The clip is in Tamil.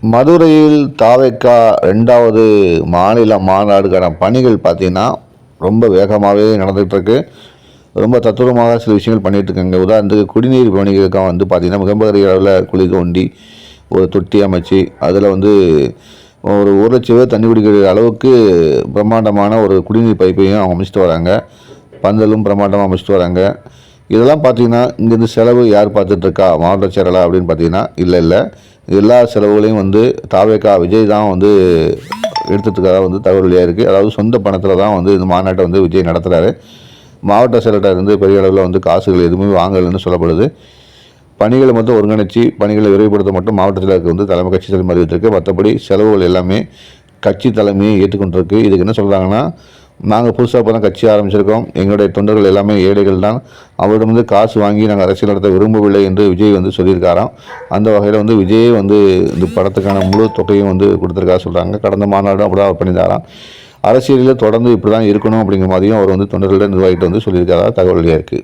மதுரையில் தாவேக்கா 2வது மாநில மாநாடுக்கான பணிகள் பார்த்திங்கன்னா ரொம்ப வேகமாகவே நடந்துகிட்ருக்கு. ரொம்ப தத்துவமாக சில விஷயங்கள் பண்ணிகிட்ருக்காங்க. உதாரணத்துக்கு குடிநீர் பணிகளுக்காக வந்து பார்த்திங்கன்னா மிகப்பெரிய அளவில் குழி தோண்டி ஒரு தொட்டி அமைச்சு அதில் வந்து ஒரு 1,00,000 பேர் தண்ணி குடிக்கிற அளவுக்கு பிரம்மாண்டமான ஒரு குடிநீர் பைப்பையும் அவங்க அமைச்சிட்டு வராங்க. பந்தலும் பிரம்மாண்டமாக அமைச்சிட்டு வராங்க. இதெல்லாம் பார்த்திங்கன்னா இங்கேருந்து செலவு யார் பார்த்துட்ருக்கா, மாவட்ட செயலாளர் அப்படின்னு பார்த்திங்கன்னா இல்லை. எல்லா செலவுகளையும் வந்து தாவேக்கா விஜய் தான் வந்து எடுத்துகிட்டு வந்து தகவல் வெளியாக இருக்குது. அதாவது சொந்த பணத்தில் தான் வந்து இந்த மாநாட்டை வந்து விஜய் நடத்துகிறாரு. மாவட்ட செயலர்கிட்ட இருந்து பெரிய அளவில் வந்து காசுகள் எதுவுமே வாங்கலைன்னு சொல்லப்படுது. பணிகளை மட்டும் ஒருங்கிணைச்சி பணிகளை விரைவுபடுத்த மட்டும் மாவட்ட செயலருக்கு வந்து தலைமை கட்சி தலைமை அறிவித்திருக்கு. மற்றபடி செலவுகள் எல்லாமே கட்சி தலைமையை ஏற்றுக்கொண்டிருக்கு. இதுக்கு என்ன சொல்கிறாங்கன்னா, நாங்கள் புதுசாக இப்போ தான் கட்சி ஆரம்பிச்சிருக்கோம், எங்களுடைய தொண்டர்கள் எல்லாமே ஏழைகள் தான், அவரிடம் வந்து காசு வாங்கி நாங்கள் அரசியல் நடத்த விரும்பவில்லை என்று விஜய் வந்து சொல்லியிருக்காராம். அந்த வகையில் வந்து விஜயே வந்து இந்த படத்துக்கான முழு தொகையும் வந்து கொடுத்துருக்கா சொல்கிறாங்க. கடந்த மாநாடும் அப்படி தான் பண்ணியிருந்தாராம். அரசியலில் தொடர்ந்து இப்படி தான் இருக்கணும் அப்படிங்கிற மாதிரியும் அவர் வந்து தொண்டர்களிடம் நிர்வாகிட்டு வந்து சொல்லியிருக்காரா தகவல் இருக்குது.